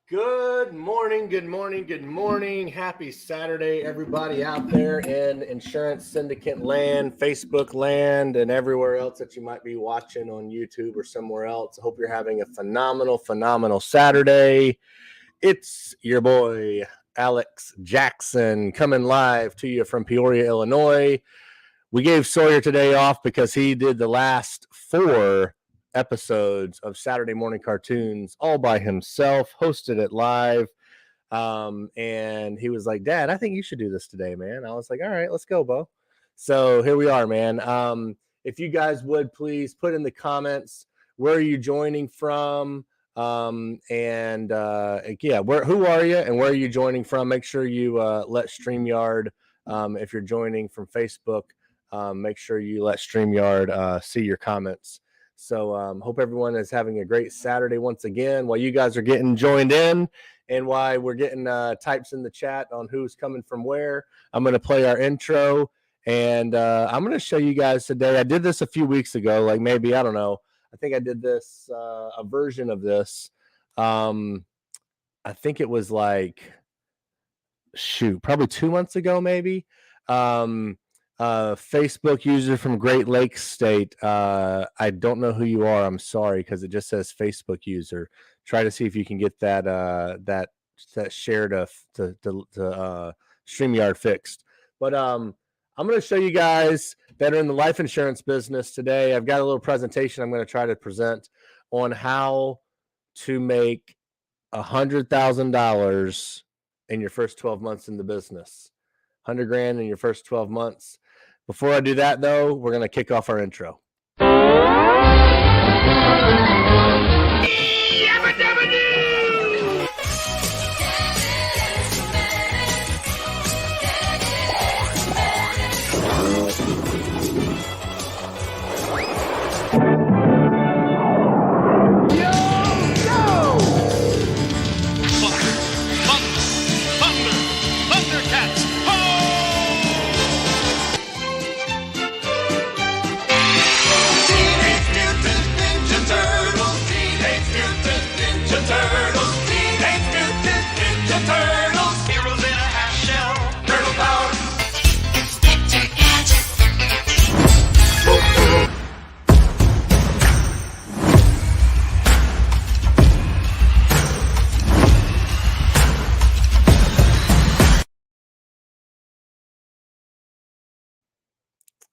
Good morning, good morning, good morning. Happy Saturday, everybody out there in insurance syndicate land, Facebook land, and everywhere else that you might be watching on YouTube or somewhere else. I hope you're having a phenomenal Saturday. It's your boy, Alex Jackson, coming live to you from Peoria, Illinois. We gave Sawyer today off because he did the last 4 episodes of Saturday Morning Cartoons all by himself, hosted it live. And he was like, Dad, I think you should do this today, man. I was like, all right, let's go, Bo. So here we are, man. If you guys would please put in the comments, where are you joining from? Who are you and where are you joining from? Make sure you let StreamYard, if you're joining from Facebook, make sure you let StreamYard see your comments. So hope everyone is having a great Saturday once again while you guys are getting joined in and why we're getting types in the chat on who's coming from where. I'm going to play our intro, and I'm going to show you guys today. I did this a few weeks ago, like maybe, I don't know. I think I did this, a version of this. I think it was like, probably 2 months ago, maybe. Facebook user from Great Lakes State. I don't know who you are. I'm sorry, because it just says Facebook user. Try to see if you can get that share to StreamYard fixed. But I'm going to show you guys that are in the life insurance business today. I've got a little presentation I'm going to try to present on how to make $100,000 in your first 12 months in the business. 100 grand in your first 12 months. Before I do that, though, we're going to kick off our intro.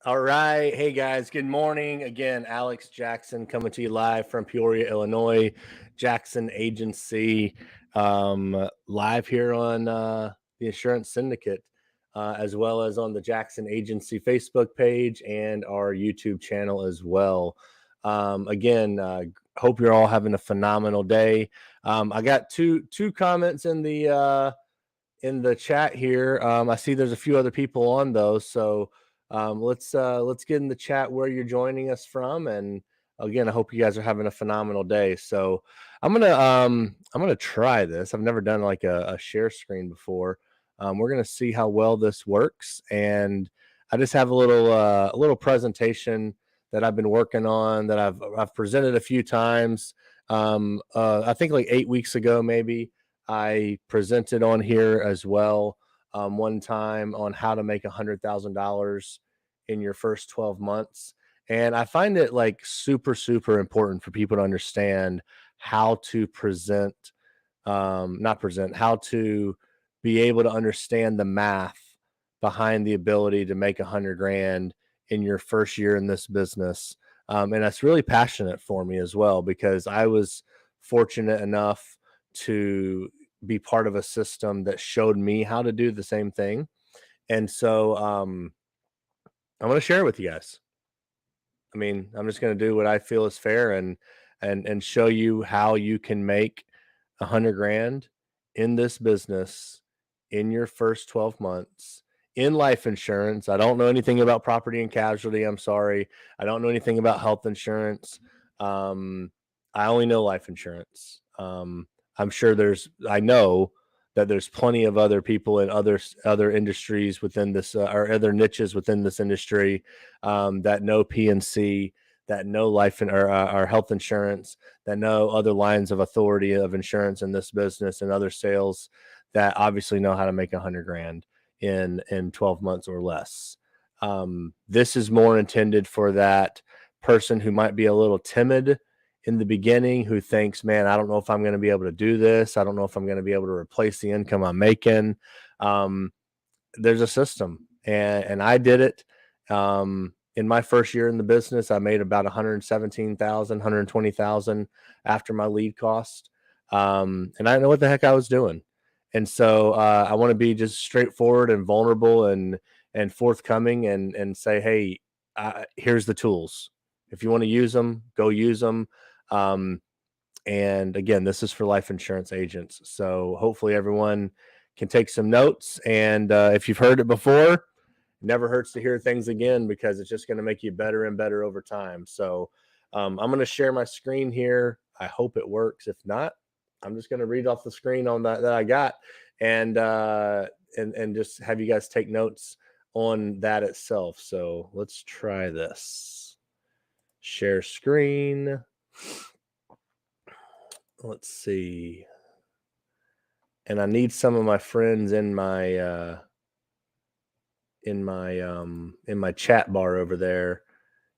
All right. Hey, guys. Good morning. Again, Alex Jackson coming to you live from Peoria, Illinois, Jackson Agency, live here on the Insurance Syndicate, as well as on the Jackson Agency Facebook page and our YouTube channel as well. Again, hope you're all having a phenomenal day. I got two comments in the chat here. I see there's a few other people on those, so let's get in the chat where you're joining us from, and again, I hope you guys are having a phenomenal day. So I'm gonna try this. I've never done like a share screen before. We're gonna see how well this works, and I just have a little presentation that I've been working on that I've presented a few times. I think like 8 weeks ago, maybe I presented on here as well. One time on how to make $100,000 in your first 12 months. And I find it like super important for people to understand how to how to be able to understand the math behind the ability to make 100 grand in your first year in this business. And that's really passionate for me as well, because I was fortunate enough to be part of a system that showed me how to do the same thing. And so I'm going to share it with you guys. I mean, I'm just going to do what I feel is fair and show you how you can make 100 grand in this business in your first 12 months in life insurance. I don't know anything about property and casualty. I'm sorry. I don't know anything about health insurance. I only know life insurance. I'm sure I know that there's plenty of other people in other industries within this or other niches within this industry that know P&C, that know life or health insurance, that know other lines of authority of insurance in this business and other sales, that obviously know how to make 100 grand in 12 months or less. This is more intended for that person who might be a little timid in the beginning, who thinks, man, I don't know if I'm going to be able to do this. I don't know if I'm going to be able to replace the income I'm making. There's a system, and I did it. In my first year in the business, I made about 117,000, 120,000 after my lead cost. And I know what the heck I was doing. And so I want to be just straightforward and vulnerable and forthcoming and say, hey, here's the tools. If you want to use them, go use them. And again, this is for life insurance agents. So hopefully everyone can take some notes. And if you've heard it before, it never hurts to hear things again, because it's just going to make you better and better over time. So I'm going to share my screen here. I hope it works. If not, I'm just going to read off the screen on that I got, and just have you guys take notes on that itself. So let's try this. Share screen. Let's see. And I need some of my friends in my chat bar over there.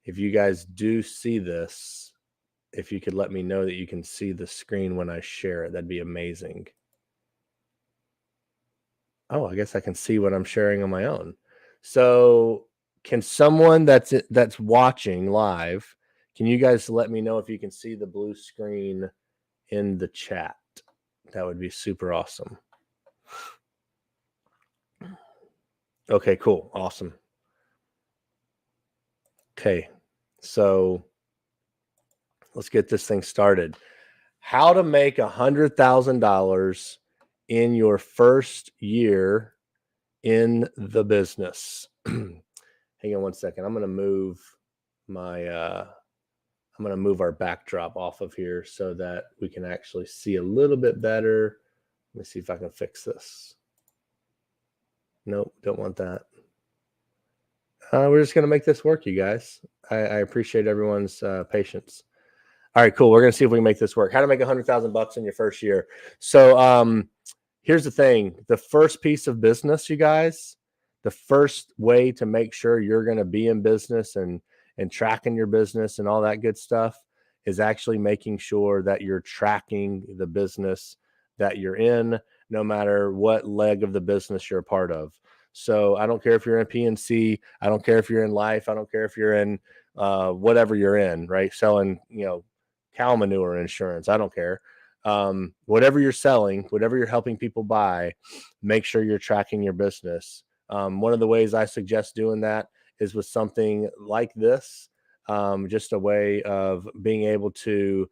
If you guys do see this, if you could let me know that you can see the screen when I share it, that'd be amazing. Oh, I guess I can see what I'm sharing on my own. So can someone that's watching live, can you guys let me know if you can see the blue screen in the chat? That would be super awesome. Okay, cool. Awesome. Okay, so let's get this thing started. How to make $100,000 in your first year in the business. Hang on one second. I'm going to move our backdrop off of here so that we can actually see a little bit better. Let me see if I can fix this. Nope, don't want that. We're just going to make this work, you guys. I appreciate everyone's patience. All right, cool. We're going to see if we can make this work. How to make $100,000 in your first year. So here's the thing. The first piece of business, you guys, the first way to make sure you're going to be in business and tracking your business and all that good stuff is actually making sure that you're tracking the business that you're in, no matter what leg of the business you're a part of. So I don't care if you're in PNC, I don't care if you're in life, I don't care if you're in whatever you're in, right? Selling, cow manure insurance, I don't care. Whatever you're selling, whatever you're helping people buy, make sure you're tracking your business. One of the ways I suggest doing that is with something like this, just a way of being able to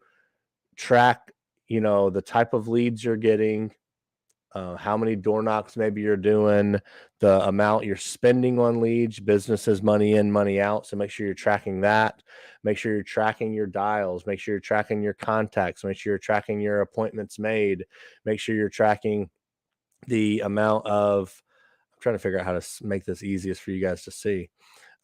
track, the type of leads you're getting, how many door knocks maybe you're doing, the amount you're spending on leads. Business is money in, money out. So make sure you're tracking that. Make sure you're tracking your dials. Make sure you're tracking your contacts. Make sure you're tracking your appointments made. Make sure you're tracking the amount of, I'm trying to figure out how to make this easiest for you guys to see.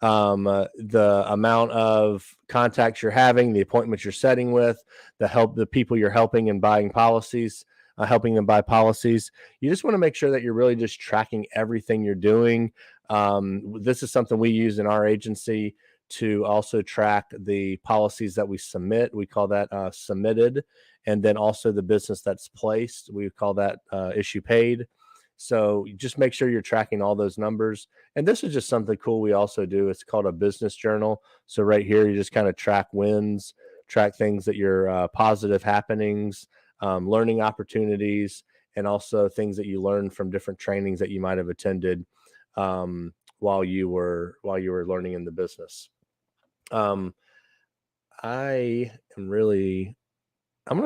The amount of contacts you're having, the appointments you're setting with, the people you're helping and buying policies, helping them buy policies. You just want to make sure that you're really just tracking everything you're doing. This is something we use in our agency to also track the policies that we submit. We call that submitted. And then also the business that's placed, we call that issue paid. So just make sure you're tracking all those numbers. And this is just something cool we also do. It's called a business journal. So right here, you just kind of track wins, track things that you're positive happenings, learning opportunities, and also things that you learned from different trainings that you might have attended while you were learning in the business. I'm going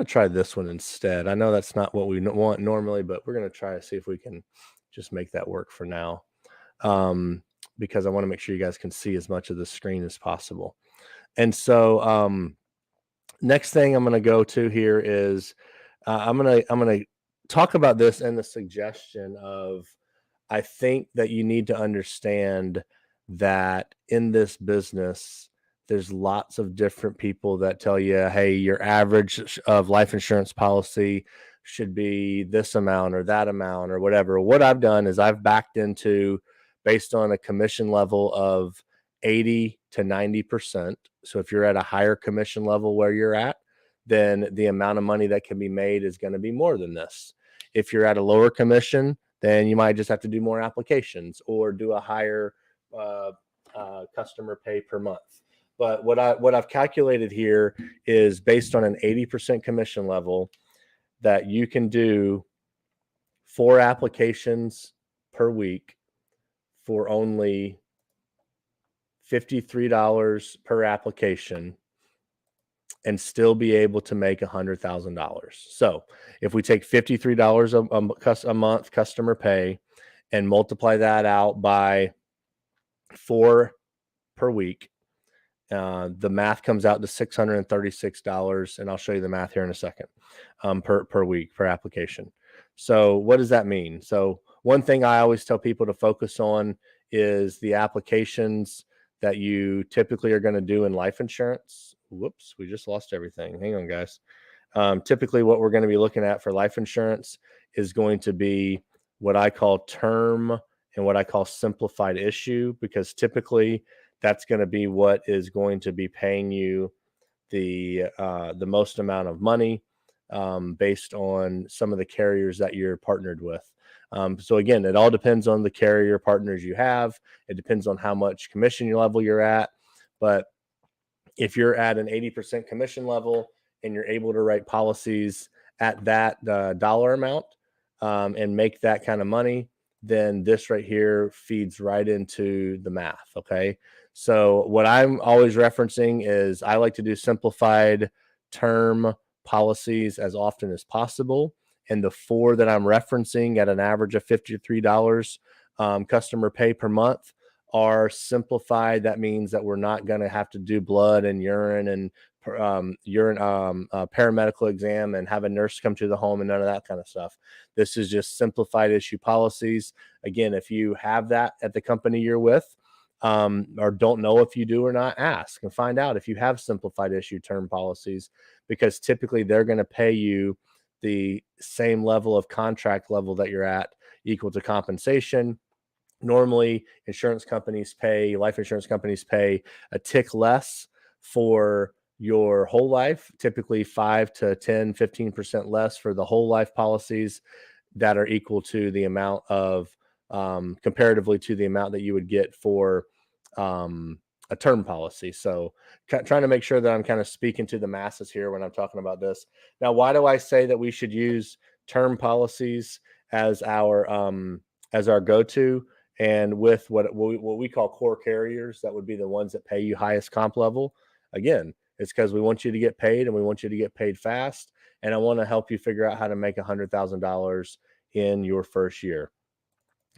to try this one instead. I know that's not what we want normally, but we're going to try to see if we can just make that work for now, because I want to make sure you guys can see as much of the screen as possible. And so next thing I'm going to go to here is I'm going to talk about this and the suggestion of, I think that you need to understand that in this business, there's lots of different people that tell you, hey, your average of life insurance policy should be this amount or that amount or whatever. What I've done is I've backed into, based on a commission level of 80 to 90%. So if you're at a higher commission level where you're at, then the amount of money that can be made is going to be more than this. If you're at a lower commission, then you might just have to do more applications or do a higher customer pay per month. But what I've calculated here is based on an 80% commission level that you can do 4 applications per week for only $53 per application and still be able to make $100,000. So if we take $53 a month customer pay and multiply that out by 4 per week, the math comes out to $636, and I'll show you the math here in a second, per week, per application. So what does that mean? So one thing I always tell people to focus on is the applications that you typically are going to do in life insurance. Whoops, we just lost everything. Hang on, guys. Typically what we're going to be looking at for life insurance is going to be what I call term and what I call simplified issue, because typically that's going to be what is going to be paying you the most amount of money based on some of the carriers that you're partnered with. So again, it all depends on the carrier partners you have. It depends on how much commission level you're at. But if you're at an 80% commission level and you're able to write policies at that dollar amount and make that kind of money, then this right here feeds right into the math. Okay. So what I'm always referencing is I like to do simplified term policies as often as possible. And the 4 that I'm referencing at an average of $53 customer pay per month are simplified. That means that we're not going to have to do blood and urine and paramedical exam and have a nurse come to the home and none of that kind of stuff. This is just simplified issue policies. Again, if you have that at the company you're with, or don't know if you do or not, ask and find out if you have simplified issue term policies, because typically they're going to pay you the same level of contract level that you're at equal to compensation. Normally, life insurance companies pay a tick less for your whole life, typically 5 to 10, 15% less for the whole life policies that are equal to the amount of, comparatively to the amount that you would get for a term policy. So trying to make sure that I'm kind of speaking to the masses here when I'm talking about this. Now, why do I say that we should use term policies as our go-to? And with what we call core carriers, that would be the ones that pay you highest comp level. Again, it's because we want you to get paid and we want you to get paid fast. And I want to help you figure out how to make $100,000 in your first year.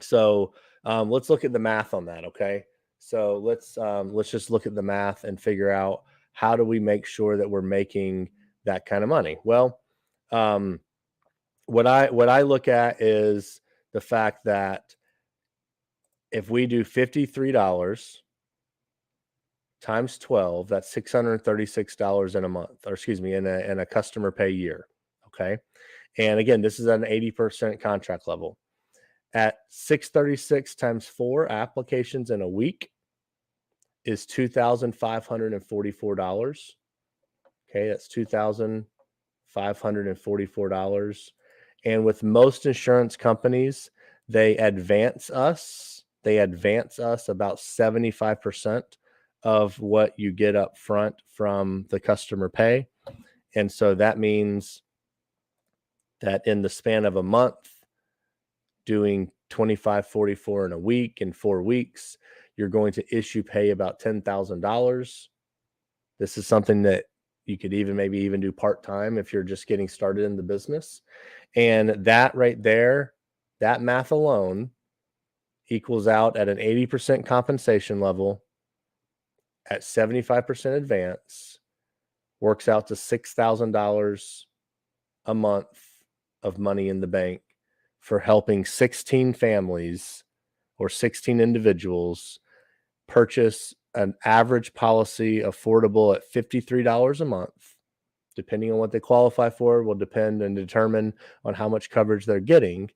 So let's look at the math on that. Okay. So let's just look at the math and figure out how do we make sure that we're making that kind of money. Well, what I look at is the fact that if we do $53 times 12, that's $636 in a month, or excuse me, in a customer pay year. Okay. And again, this is an 80% contract level. At 636 times 4 applications in a week is $2,544. Okay, that's $2,544. And with most insurance companies, they advance us about 75% of what you get up front from the customer pay. And so that means that in the span of a month, doing $2,544 in a week in 4 weeks, you're going to issue pay about $10,000. This is something that you could maybe even do part-time if you're just getting started in the business. And that right there, that math alone equals out at an 80% compensation level at 75% advance, works out to $6,000 a month of money in the bank for helping 16 families or 16 individuals purchase an average policy affordable at $53 a month. Depending on what they qualify for, will depend and determine on how much coverage they're getting.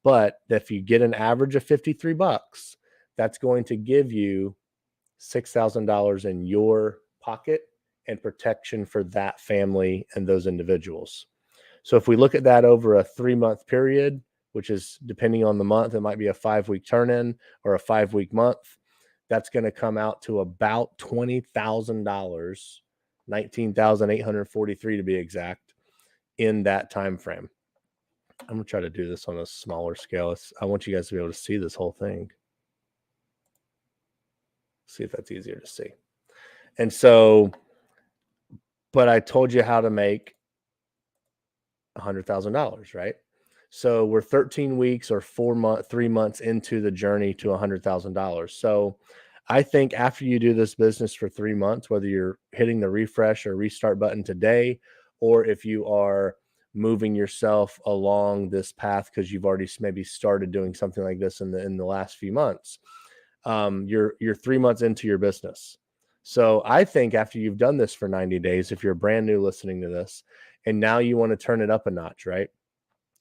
But if you get an average of $53, that's going to give you $6,000 in your pocket and protection for that family and those individuals. So if we look at that over a 3-month period, which is depending on the month, it might be a 5-week turn-in or a 5-week month, that's going to come out to about $20,000, 19,843 to be exact, in that time frame. I'm gonna try to do this on a smaller scale. I want you guys to be able to see this whole thing. See if that's easier to see. And so, but I told you how to make $100,000, right? So we're 13 weeks or 3 months into the journey to $100,000. So I think after you do this business for 3 months, whether you're hitting the refresh or restart button today, or if you are moving yourself along this path because you've already maybe started doing something like this in the last few months, you're 3 months into your business. So I think after you've done this for 90 days, if you're brand new listening to this, and now you want to turn it up a notch, right?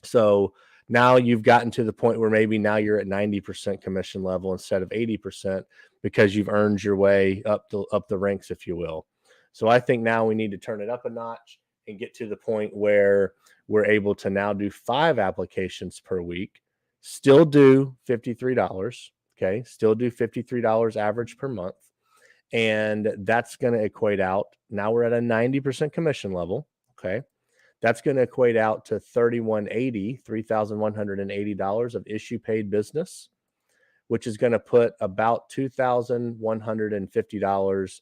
So now you've gotten to the point where maybe now you're at 90% commission level instead of 80% because you've earned your way up the ranks, if you will. So I think now we need to turn it up a notch and get to the point where we're able to now do 5 applications per week, still do $53. Okay. Still do $53 average per month. And that's going to equate out. Now we're at a 90% commission level. Okay. That's going to equate out to $3,180 of issue paid business, which is going to put about $2,150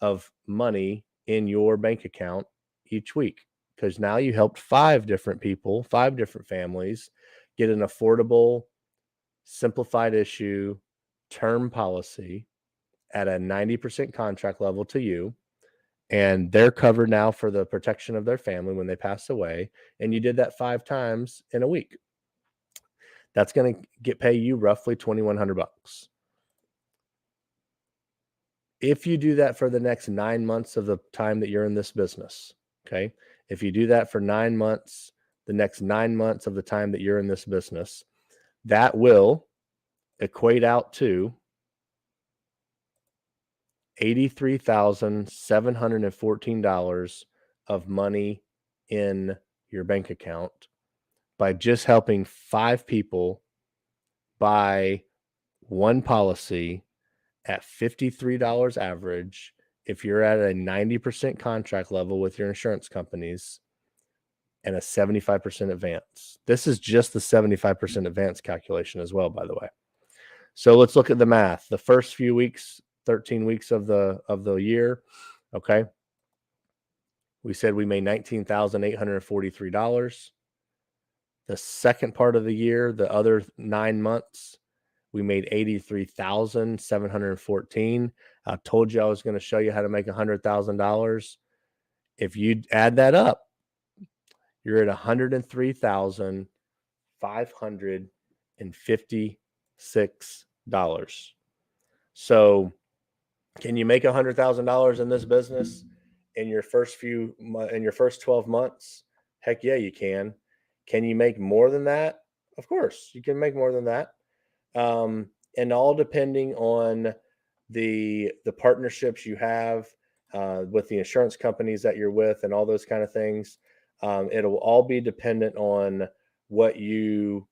of money in your bank account each week. Because now you helped 5 different people, 5 different families get an affordable, simplified issue term policy at a 90% contract level to you. And they're covered now for the protection of their family when they pass away. And you did that 5 times in a week. That's going to pay you roughly $2,100. If you do that for the next 9 months of the time that you're in this business, okay? If you do that for 9 months, the next 9 months of the time that you're in this business, that will equate out to $83,714 of money in your bank account by just helping 5 people buy 1 policy at $53 average. If you're at a 90% contract level with your insurance companies and a 75% advance. This is just the 75% advance calculation as well, by the way. So let's look at the math. The first few weeks, 13 weeks of the year, okay? We said we made $19,843. The second part of the year, the other 9 months, we made $83,714. I told you I was going to show you how to make $100,000. If you add that up, you're at $103,556. So can you make $100,000 in this business in your first 12 months? Heck yeah, you can. Can you make more than that? Of course, you can make more than that. And all depending on the partnerships you have with the insurance companies that you're with and all those kind of things. It'll all be dependent on what you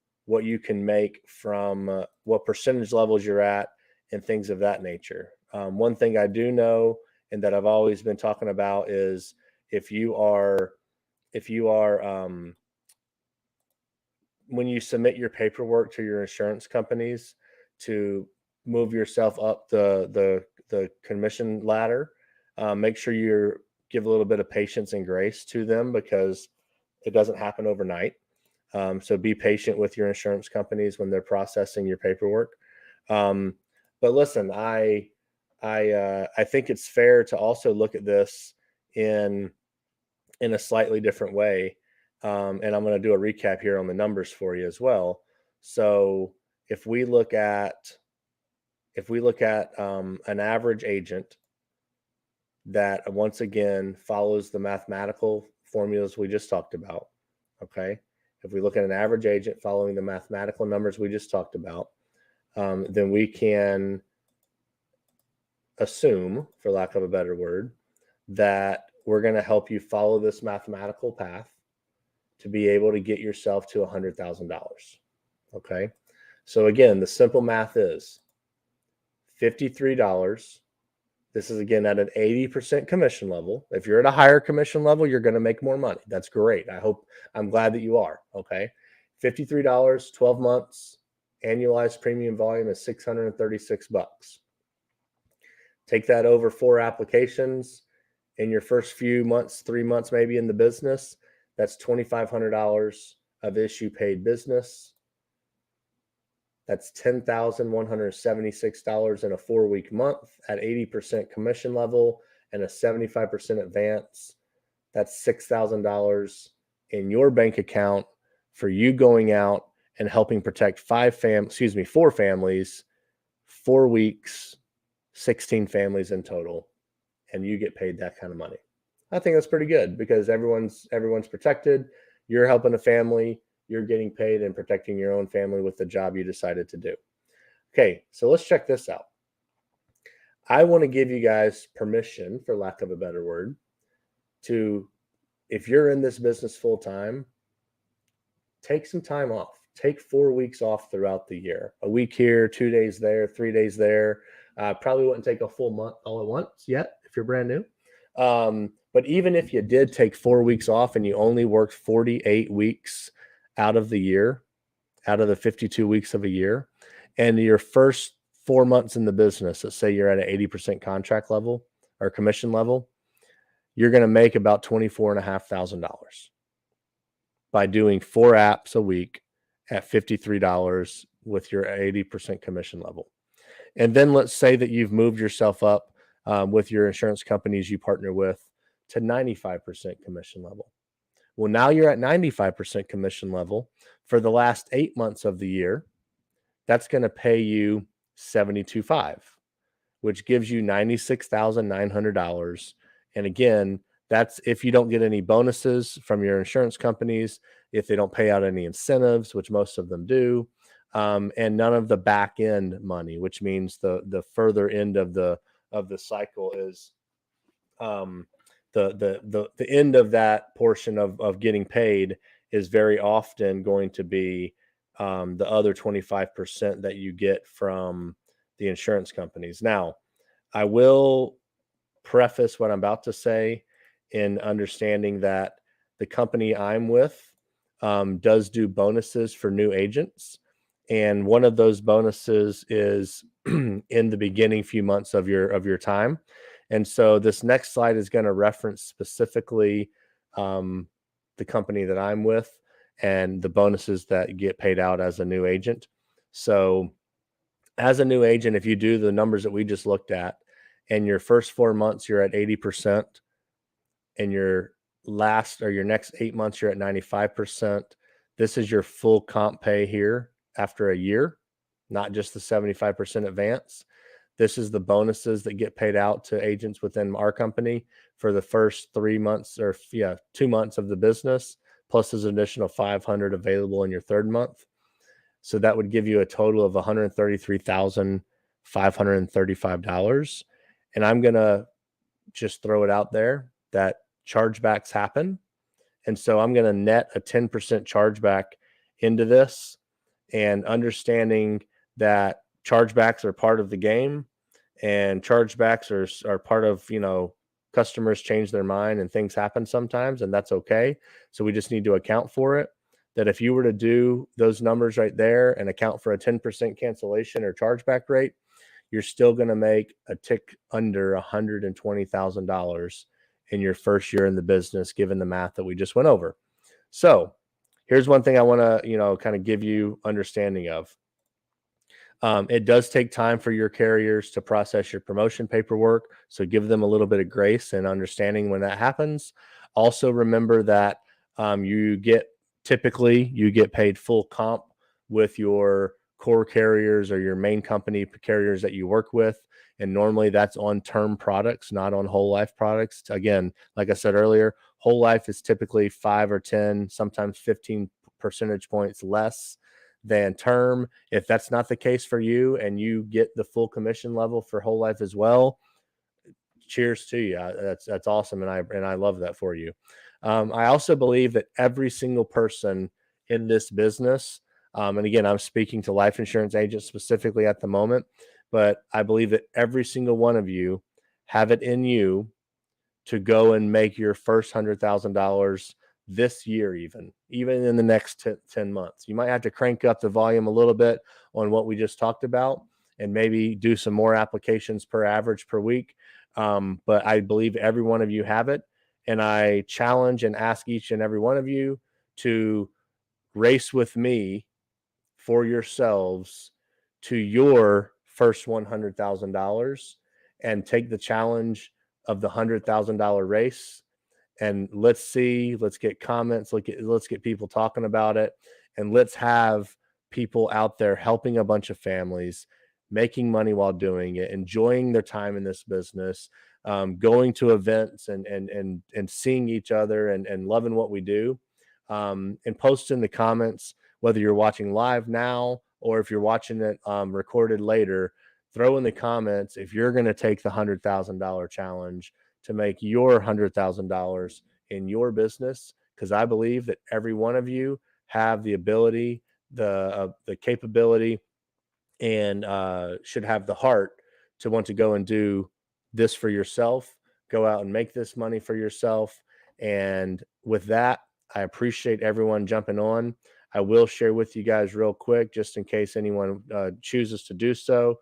can make from what percentage levels you're at and things of that nature. One thing I do know and that I've always been talking about is if you are when you submit your paperwork to your insurance companies to move yourself up the commission ladder, make sure you give a little bit of patience and grace to them because it doesn't happen overnight. So be patient with your insurance companies when they're processing your paperwork. But listen, I think it's fair to also look at this in a slightly different way. And I'm going to do a recap here on the numbers for you as well. So if we look at if we look at an average agent that once again follows the mathematical formulas we just talked about, okay? If we look at an average agent following the mathematical numbers we just talked about, then we can assume, for lack of a better word, that we're going to help you follow this mathematical path to be able to get yourself to $100,000. Okay. So again, the simple math is $53. This is again at an 80% commission level. If you're at a higher commission level, you're going to make more money. That's great. I'm glad that you are. Okay. $53, 12 months, annualized premium volume is $636. Take that over 4 applications in your first few months, 3 months maybe in the business. That's $2,500 of issue paid business. That's $10,176 in a 4-week month at 80% commission level and a 75% advance. That's $6,000 in your bank account for you going out and helping protect 4 families, 4 weeks, 16 families in total, and you get paid that kind of money. I think that's pretty good because everyone's protected. You're helping a family, you're getting paid and protecting your own family with the job you decided to do. Okay, so let's check this out. I want to give you guys permission, for lack of a better word, to, if you're in this business full time, take some time off. Take 4 weeks off throughout the year. A week here, 2 days there, 3 days there. Probably wouldn't take a full month all at once yet if you're brand new. But even if you did take 4 weeks off and you only worked 48 weeks out of the year, out of the 52 weeks of a year, and your first 4 months in the business, let's say you're at an 80% contract level or commission level, you're going to make about $24,500 by doing 4 apps a week at $53 with your 80% commission level. And then let's say that you've moved yourself up with your insurance companies you partner with to 95% commission level. Well, now you're at 95% commission level for the last 8 months of the year. That's going to pay you $72,500, which gives you $96,900. And again, that's if you don't get any bonuses from your insurance companies, if they don't pay out any incentives, which most of them do, and none of the back end money, which means the further end of the cycle is the end of that portion of getting paid is very often going to be the other 25% that you get from the insurance companies. Now, I will preface what I'm about to say in understanding that the company I'm with does do bonuses for new agents. And one of those bonuses is in the beginning few months of your time. And so this next slide is going to reference specifically the company that I'm with and the bonuses that get paid out as a new agent. So as a new agent, if you do the numbers that we just looked at, and your first 4 months, you're at 80%, and your last or your next 8 months, you're at 95%. This is your full comp pay here after a year, not just the 75% advance. This is the bonuses that get paid out to agents within our company for the first 3 months or 2 months of the business, plus there's an additional $500 available in your third month. So that would give you a total of $133,535. And I'm going to just throw it out there that chargebacks happen. And so I'm going to net a 10% chargeback into this, and understanding that chargebacks are part of the game, and chargebacks are part of, customers change their mind and things happen sometimes, and that's okay. So we just need to account for it. That if you were to do those numbers right there and account for a 10% cancellation or chargeback rate, you're still going to make a tick under $120,000 in your first year in the business, given the math that we just went over. So here's one thing I want to, kind of give you understanding of. It does take time for your carriers to process your promotion paperwork. So give them a little bit of grace and understanding when that happens. Also remember that you get paid full comp with your core carriers or your main company carriers that you work with. And normally that's on term products, not on whole life products. Again, like I said earlier, whole life is typically 5 or 10, sometimes 15 percentage points less than term. If that's not the case for you and you get the full commission level for whole life as well, cheers to you. That's awesome, and I love that for you. I also believe that every single person in this business, and again, I'm speaking to life insurance agents specifically at the moment, but I believe that every single one of you have it in you to go and make your first $100,000 this year, even in the next 10 months. You might have to crank up the volume a little bit on what we just talked about and maybe do some more applications per average per week. But I believe every one of you have it. And I challenge and ask each and every one of you to race with me for yourselves to your first $100,000 and take the challenge of the $100,000 race. And let's get comments, let's get people talking about it, and let's have people out there helping a bunch of families, making money while doing it, enjoying their time in this business, going to events and seeing each other and loving what we do. And post in the comments, whether you're watching live now or if you're watching it recorded later, throw in the comments if you're going to take the $100,000 challenge to make your $100,000 in your business, because I believe that every one of you have the ability, the capability, and should have the heart to want to go and do this for yourself, go out and make this money for yourself. And with that, I appreciate everyone jumping on. I will share with you guys real quick, just in case anyone chooses to do so.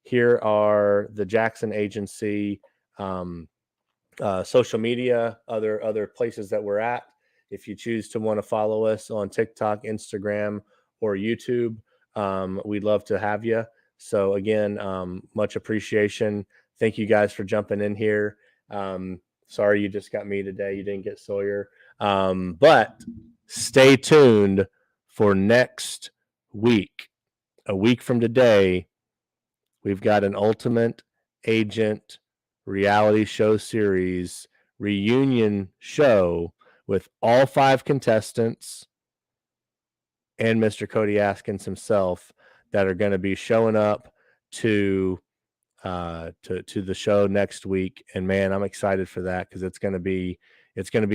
Here are the Jackson Agency social media, other places that we're at. If you choose to want to follow us on TikTok, Instagram, or YouTube, we'd love to have you. So again, much appreciation. Thank you guys for jumping in here. Sorry you just got me today. You didn't get Sawyer. But stay tuned for next week. A week from today, we've got an Ultimate Agent reality show series reunion show with all 5 contestants and Mr. Cody Askins himself that are going to be showing up to the show next week. And man, I'm excited for that because it's going to be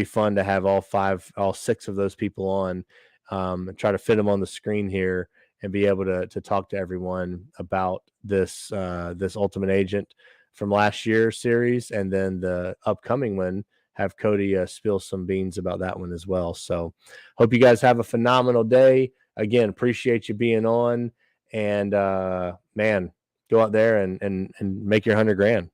fun to have all 6 of those people on, and try to fit them on the screen here and be able to talk to everyone about this Ultimate Agent from last year's series, and then the upcoming one, have Cody spill some beans about that one as well. So hope you guys have a phenomenal day. Again, appreciate you being on, and man, go out there and make your $100,000.